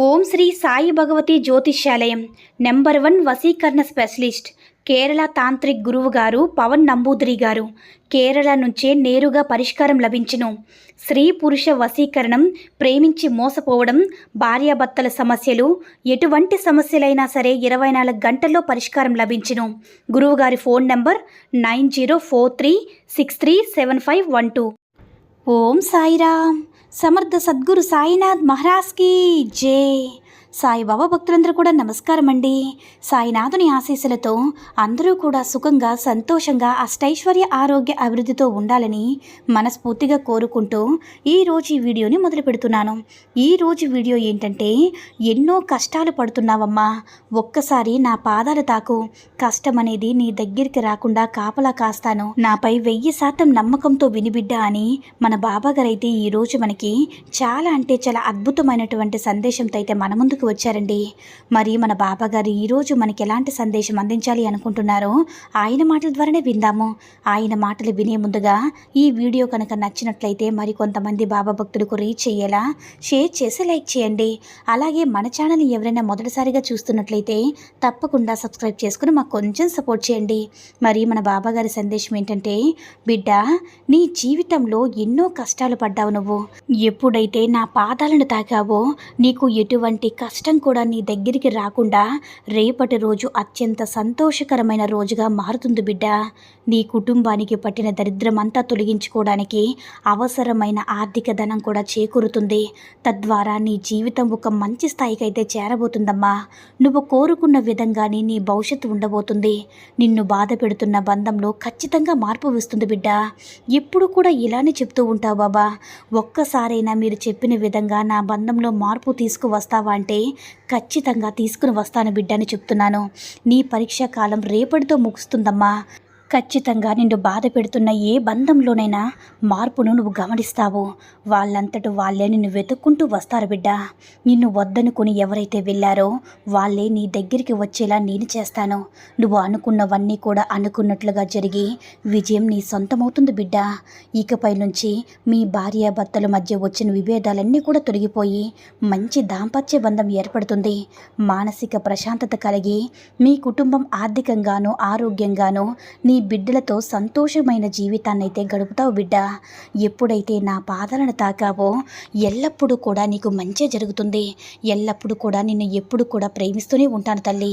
ఓం శ్రీ సాయి భగవతి జ్యోతిష్యాలయం నెంబర్ 1 వశీకరణ specialist Kerala tantric గురువు గారు పవన్ నంబూదిరి గారు. కేరళ నుంచే నేరుగా పరిష్కారం లభించును. స్త్రీ పురుష వశీకరణం, ప్రేమించి మోసపోవడం, భార్యాభర్తల సమస్యలు, ఎటువంటి సమస్యలైనా సరే 24 గంటల్లో పరిష్కారం లభించును. గురువుగారి ఫోన్ నంబర్ 9043637512. ఓం సాయిరామ్. సమర్థ సద్గురు సాయినాథ్ మహారాజ్ కీ జై. సాయిబాబా భక్తులందరూ కూడా నమస్కారం అండి. సాయినాథుని ఆశీస్సులతో అందరూ కూడా సుఖంగా, సంతోషంగా, అష్టైశ్వర్య, ఆరోగ్య అభివృద్ధితో ఉండాలని మనస్ఫూర్తిగా కోరుకుంటూ ఈరోజు ఈ వీడియోని మొదలు పెడుతున్నాను. ఈరోజు వీడియో ఏంటంటే, ఎన్నో కష్టాలు పడుతున్నావమ్మా, ఒక్కసారి నా పాదాలు తాకు. కష్టం అనేది నీ దగ్గరికి రాకుండా కాపలా కాస్తాను. నాపై 1000% నమ్మకంతో వినిబిడ్డ అని మన బాబాగారు అయితే ఈరోజు మనకి చాలా అంటే చాలా అద్భుతమైనటువంటి సందేశంతో అయితే మన ముందుకు వచ్చారండి. మరి మన బాబాగారు ఈరోజు మనకి ఎలాంటి సందేశం అందించాలి అనుకుంటున్నారో ఆయన మాటల ద్వారానే విందాము. ఆయన మాటలు వినే ముందుగా ఈ వీడియో కనుక నచ్చినట్లయితే మరి కొంతమంది బాబా భక్తులకు రీచ్ అయ్యేలా షేర్ చేసి లైక్ చేయండి. అలాగే మన ఛానల్ని ఎవరైనా మొదటిసారిగా చూస్తున్నట్లయితే తప్పకుండా సబ్స్క్రైబ్ చేసుకుని మాకు కొంచెం సపోర్ట్ చేయండి. మరి మన బాబాగారి సందేశం ఏంటంటే, బిడ్డ, నీ జీవితంలో ఎన్నో కష్టాలు పడ్డావు. నువ్వు ఎప్పుడైతే నా పాదాలను తాకావో నీకు ఎటువంటి కష్టం కూడా నీ దగ్గరికి రాకుండా రేపటి రోజు అత్యంత సంతోషకరమైన రోజుగా మారుతుంది బిడ్డ. నీ కుటుంబానికి పట్టిన దరిద్రమంతా తొలగించుకోవడానికి అవసరమైన ఆర్థిక ధనం కూడా చేకూరుతుంది. తద్వారా నీ జీవితం ఒక మంచి స్థాయికి అయితే చేరబోతుందమ్మా. నువ్వు కోరుకున్న విధంగానే నీ భవిష్యత్తు ఉండబోతుంది. నిన్ను బాధ పెడుతున్న బంధంలో ఖచ్చితంగా మార్పు వస్తుంది బిడ్డ. ఎప్పుడు కూడా ఇలానే చెప్తూ ఉంటావు బాబా, ఒక్కసారైనా మీరు చెప్పిన విధంగా నా బంధంలో మార్పు తీసుకువస్తావా అంటే ఖచ్చితంగా తీసుకుని వస్తాను బిడ్డ అని చెప్తున్నాను. నీ పరీక్షా కాలం రేపటితో ముగుస్తుందమ్మా. ఖచ్చితంగా నిన్ను బాధ పెడుతున్న ఏ బంధంలోనైనా మార్పును నువ్వు గమనిస్తావు. వాళ్ళంతట వాళ్ళే నిన్ను వెతుక్కుంటూ వస్తారు బిడ్డ. నిన్ను వద్దనుకుని ఎవరైతే వెళ్ళారో వాళ్ళే నీ దగ్గరికి వచ్చేలా నేను చేస్తాను. నువ్వు అనుకున్నవన్నీ కూడా అనుకున్నట్లుగా జరిగి విజయం నీ సొంతమవుతుంది బిడ్డ. ఇకపై నుంచి మీ భార్యాభర్తల మధ్య వచ్చిన విభేదాలన్నీ కూడా తొలగిపోయి మంచి దాంపత్య బంధం ఏర్పడుతుంది. మానసిక ప్రశాంతత కలిగి మీ కుటుంబం ఆర్థికంగానూ ఆరోగ్యంగానూ నీ బిడ్డలతో సంతోషమైన జీవితాన్ని అయితే గడుపుతావు బిడ్డ. ఎప్పుడైతే నా పాదాలను తాకావో ఎల్లప్పుడూ కూడా నీకు మంచి జరుగుతుంది. ఎల్లప్పుడూ కూడా నిన్ను ఎప్పుడు కూడా ప్రేమిస్తూనే ఉంటాను తల్లి.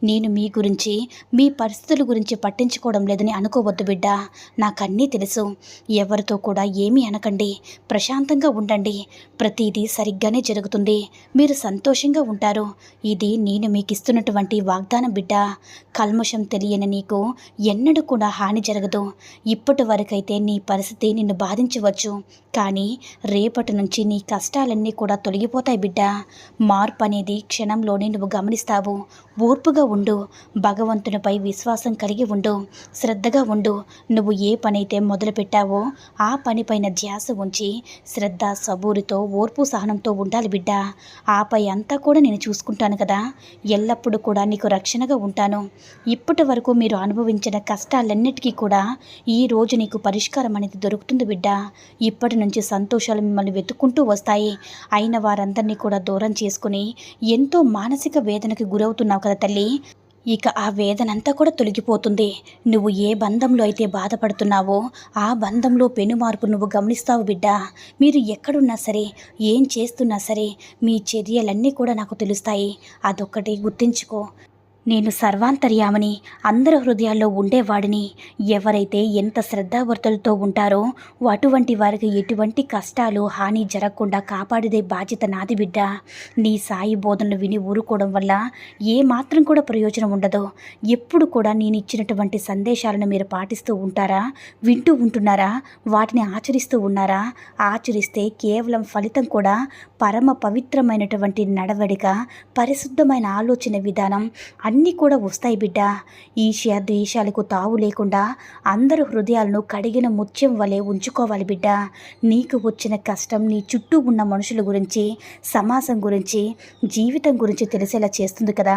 నేను మీ గురించి, మీ పరిస్థితుల గురించి పట్టించుకోవడం లేదని అనుకోవద్దు బిడ్డ. నాకన్నీ తెలుసు. ఎవరితో కూడా ఏమీ అనకండి, ప్రశాంతంగా ఉండండి. ప్రతిదీ సరిగ్గానే జరుగుతుంది. మీరు సంతోషంగా ఉంటారు. ఇది నేను మీకు ఇస్తున్నటువంటి వాగ్దానం బిడ్డ. కల్మషం తెలియని నీకు ఎన్నడూ కూడా హాని జరగదు. ఇప్పటి వరకైతే నీ పరిస్థితి నిన్ను బాధించవచ్చు, కానీ రేపటి నుంచి నీ కష్టాలన్నీ కూడా తొలగిపోతాయి బిడ్డ. మార్పు అనేది క్షణంలోనే నువ్వు గమనిస్తావు. ఓర్పుగా ఉండు, భగవంతునిపై విశ్వాసం కలిగి ఉండు, శ్రద్ధగా ఉండు. నువ్వు ఏ పనైతే మొదలుపెట్టావో ఆ పనిపైన ధ్యాస ఉంచి శ్రద్ధ, సబూరితో, ఓర్పు, సహనంతో ఉండాలి బిడ్డ. ఆపై అంతా కూడా నేను చూసుకుంటాను కదా. ఎల్లప్పుడూ కూడా నీకు రక్షణగా ఉంటాను. ఇప్పటి వరకు మీరు అనుభవించిన కష్టాలన్నిటికీ కూడా ఈ రోజు నీకు పరిష్కారం అనేది దొరుకుతుంది బిడ్డ. ఇప్పటి నుంచి సంతోషాలు మిమ్మల్ని వెతుక్కుంటూ వస్తాయి. అయిన వారందరినీ కూడా దూరం చేసుకుని ఎంతో మానసిక వేదనకు గురవుతున్నావు కదా తల్లి. ఇక ఆ వేదనంతా కూడా తొలగిపోతుంది. నువ్వు ఏ బంధంలో అయితే బాధపడుతున్నావో ఆ బంధంలో పెనుమార్పు నువ్వు గమనిస్తావు బిడ్డ. మీరు ఎక్కడున్నా సరే, ఏం చేస్తున్నా సరే, మీ చర్యలన్నీ కూడా నాకు తెలుస్తాయి. అదొక్కటి గుర్తించుకో. నేను సర్వాంతర్యామని, అందరి హృదయాల్లో ఉండేవాడిని. ఎవరైతే ఎంత శ్రద్ధావర్తులతో ఉంటారో అటువంటి వారికి ఎటువంటి కష్టాలు, హాని జరగకుండా కాపాడేదే బాధ్యత నాది బిడ్డ. నీ సాయి బోధనలు విని ఊరుకోవడం వల్ల ఏ మాత్రం కూడా ప్రయోజనం ఉండదు. ఎప్పుడు కూడా నేను ఇచ్చినటువంటి సందేశాలను మీరు పాటిస్తూ ఉంటారా? వింటూ ఉంటున్నారా? వాటిని ఆచరిస్తూ ఉన్నారా? ఆచరిస్తే కేవలం ఫలితం కూడా పరమ పవిత్రమైనటువంటి నడవడిక, పరిశుద్ధమైన ఆలోచన విధానం అన్నీ కూడా వస్తాయి బిడ్డ. ఈర్ష్య, ద్వేషాలకు తావు లేకుండా అందరి హృదయాలను కడిగిన ముత్యం వలె ఉంచుకోవాలి బిడ్డ. నీకు వచ్చిన కష్టం నీ చుట్టూ ఉన్న మనుషుల గురించి, సమాజం గురించి, జీవితం గురించి తెలిసేలా చేస్తుంది కదా.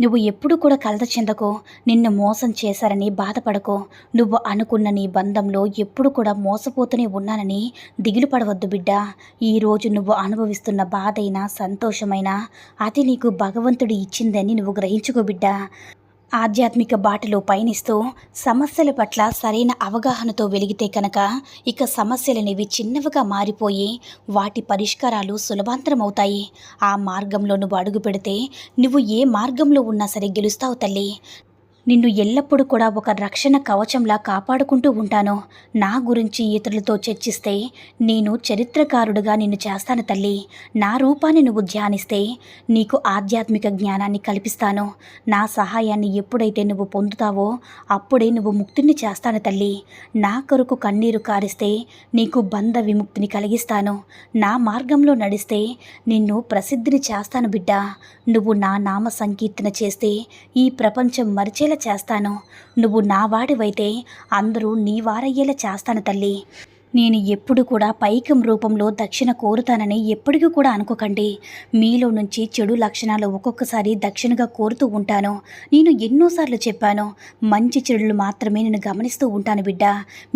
నువ్వు ఎప్పుడు కూడా కలత చెందకు, నిన్ను మోసం చేశారని బాధపడకు. నువ్వు అనుకున్న నీ బంధంలో ఎప్పుడు కూడా మోసపోతూనే ఉన్నానని దిగులు పడవద్దు బిడ్డ. ఈరోజు నువ్వు అనుభవిస్తున్న బాధైనా సంతోషమైనా అది నీకు భగవంతుడు ఇచ్చిందని నువ్వు గ్రహించుకో బిడ్డ. ఆధ్యాత్మిక బాటలో పయనిస్తూ సమస్యల పట్ల సరైన అవగాహనతో వెలిగితే కనుక ఇక సమస్యలనేవి చిన్నవిగా మారిపోయి వాటి పరిష్కారాలు సులభాంతరమవుతాయి. ఆ మార్గంలో నువ్వు అడుగు పెడితే నువ్వు ఏ మార్గంలో ఉన్నా సరే గెలుస్తావు తల్లి. నిన్ను ఎల్లప్పుడూ కూడా ఒక రక్షణ కవచంలా కాపాడుకుంటూ ఉంటాను. నా గురించి ఇతరులతో చర్చిస్తే నేను చరిత్రకారుడుగా నిన్ను చేస్తాను తల్లి. నా రూపాన్ని నువ్వు ధ్యానిస్తే నీకు ఆధ్యాత్మిక జ్ఞానాన్ని కల్పిస్తాను. నా సహాయాన్ని ఎప్పుడైతే నువ్వు పొందుతావో అప్పుడే నువ్వు ముక్తిని చేస్తాను తల్లి. నా కొరకు కన్నీరు కారిస్తే నీకు బంధ విముక్తిని కలిగిస్తాను. నా మార్గంలో నడిస్తే నిన్ను ప్రసిద్ధిని చేస్తాను బిడ్డ. నువ్వు నా నామ సంకీర్తన చేస్తే ఈ ప్రపంచం మరిచేలా చేస్తాను. నువ్వు నా వాడివైతే అందరూ నీ వారయ్యేలా చేస్తాను తల్లి. నేను ఎప్పుడు కూడా పైకం రూపంలో దక్షిణ కోరుతానని ఎప్పటికీ కూడా అనుకోకండి. మీలో నుంచి చెడు లక్షణాలు ఒక్కొక్కసారి దక్షిణగా కోరుతూ ఉంటాను. నేను ఎన్నోసార్లు చెప్పాను, మంచి చెడులు మాత్రమే నేను గమనిస్తూ ఉంటాను బిడ్డ.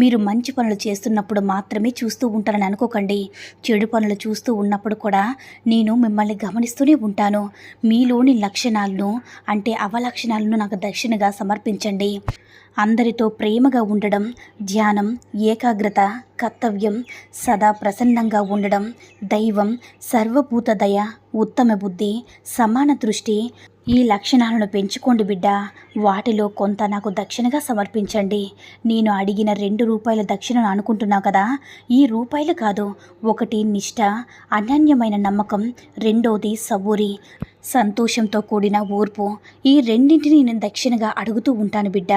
మీరు మంచి పనులు చేస్తున్నప్పుడు మాత్రమే చూస్తూ ఉంటానని అనుకోకండి. చెడు పనులు చూస్తూ ఉన్నప్పుడు కూడా నేను మిమ్మల్ని గమనిస్తూనే ఉంటాను. మీలోని లక్షణాలను అంటే అవలక్షణాలను నాకు దక్షిణగా సమర్పించండి. అందరితో ప్రేమగా ఉండడం, ధ్యానం, ఏకాగ్రత, కర్తవ్యం, సదా ప్రసన్నంగా ఉండడం, దైవం, సర్వభూత దయ, ఉత్తమ బుద్ధి, సమాన దృష్టి, ఈ లక్షణాలను పెంచుకోండి బిడ్డ. వాటిలో కొంత నాకు దక్షిణగా సమర్పించండి. నేను అడిగిన 2 రూపాయల దక్షిణను అనుకుంటున్నావు కదా, ఈ రూపాయలు కాదు. ఒకటి నిష్ఠ, అనన్యమైన నమ్మకం, రెండోది సబూరి, సంతోషంతో కూడిన ఓర్పు. ఈ రెండింటిని నేను దక్షిణగా అడుగుతూ ఉంటాను బిడ్డ.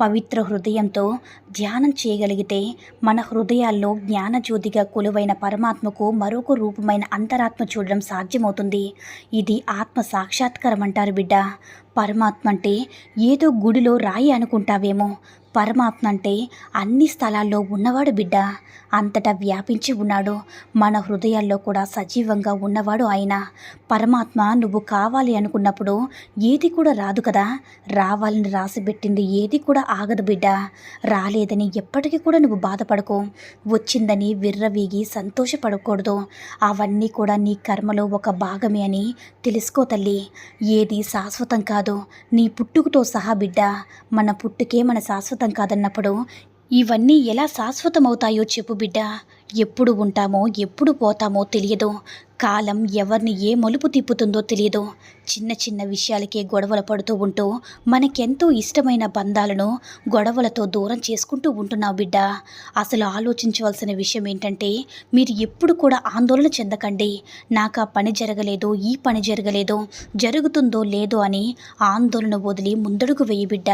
పవిత్ర హృదయంతో ధ్యానం చేయగలిగితే మన హృదయాల్లో జ్ఞానజ్యోతిగా కొలువైన పరమాత్మకు మరొక రూపమైన అంతరాత్మ చూడడం సాధ్యమవుతుంది. ఇది ఆత్మ సాక్షాత్కారం అంటారు బిడ్డ. పరమాత్మ అంటే ఏదో గుడిలో రాయి అనుకుంటావేమో. పరమాత్మ అంటే అన్ని స్థలాల్లో ఉన్నవాడు బిడ్డ. అంతటా వ్యాపించి ఉన్నాడు. మన హృదయాల్లో కూడా సజీవంగా ఉన్నవాడు ఆయన. పరమాత్మ నువ్వు కావాలి అనుకున్నప్పుడు ఏది కూడా రాదు కదా. రావాలని రాసిపెట్టింది ఏది కూడా ఆగదు బిడ్డ. రాలేదని ఎప్పటికీ కూడా నువ్వు బాధపడకు. వచ్చిందని విర్రవీగి సంతోషపడకూడదు. అవన్నీ కూడా నీ కర్మలో ఒక భాగమే అని తెలుసుకో తల్లి. ఏది శాశ్వతం కాదు, నీ పుట్టుకతో సహా బిడ్డ. మన పుట్టుకే మన శాశ్వతం కాదన్నప్పుడు ఇవన్నీ ఎలా శాశ్వతమవుతాయో చెప్పు బిడ్డ. ఎప్పుడు ఉంటామో ఎప్పుడు పోతామో తెలియదు. కాలం ఎవరిని ఏ మలుపు తిప్పుతుందో తెలియదు. చిన్న చిన్న విషయాలకే గొడవలు పడుతూ ఉంటూ మనకెంతో ఇష్టమైన బంధాలను గొడవలతో దూరం చేసుకుంటూ ఉంటున్నావు బిడ్డ. అసలు ఆలోచించవలసిన విషయం ఏంటంటే మీరు ఎప్పుడు కూడా ఆందోళన చెందకండి. నాకు ఆ పని జరగలేదు, ఈ పని జరగలేదు, జరుగుతుందో లేదో అని ఆందోళన వదిలి ముందడుగు వేయి బిడ్డ.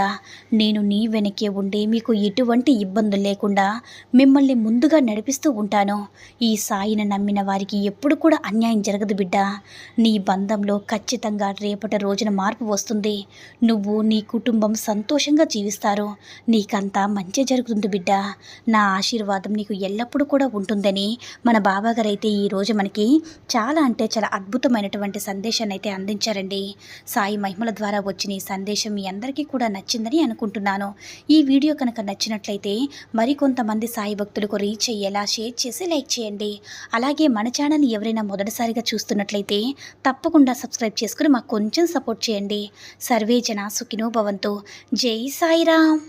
నేను నీ వెనకే ఉండి మీకు ఎటువంటి ఇబ్బందులు లేకుండా మిమ్మల్ని ముందుగా నడిపిస్తూ ఉంటాను. ఈ సాయిని నమ్మిన వారికి ఎప్పుడు కూడా అన్యాయం జరగదు బిడ్డ. నీ బంధంలో ఖచ్చితంగా రేపటి రోజున మార్పు వస్తుంది. నువ్వు నీ కుటుంబం సంతోషంగా జీవిస్తారు. నీకంతా మంచి జరుగుతుంది బిడ్డ. నా ఆశీర్వాదం నీకు ఎల్లప్పుడూ కూడా ఉంటుందని మన బాబాగారు అయితే ఈరోజు మనకి చాలా అంటే చాలా అద్భుతమైనటువంటి సందేశాన్ని అయితే అందించారండి. సాయి మహిమల ద్వారా వచ్చిన ఈ సందేశం మీ అందరికీ కూడా నచ్చిందని అనుకుంటున్నాను. ఈ వీడియో కనుక నచ్చినట్లయితే మరికొంతమంది సాయి భక్తులకు రీచ్ అయ్యేలా షేర్ చేసి లైక్ చేయండి. అలాగే మన ఛానల్ని ఎవరైనా మొదటిసారిగా చూస్తున్నట్లయితే తప్పకుండా సబ్స్క్రైబ్ చేసుకుని మాకు కొంచెం సపోర్ట్ చేయండి. సర్వే జన సుఖినో భవంతు. జై సాయిరామ్.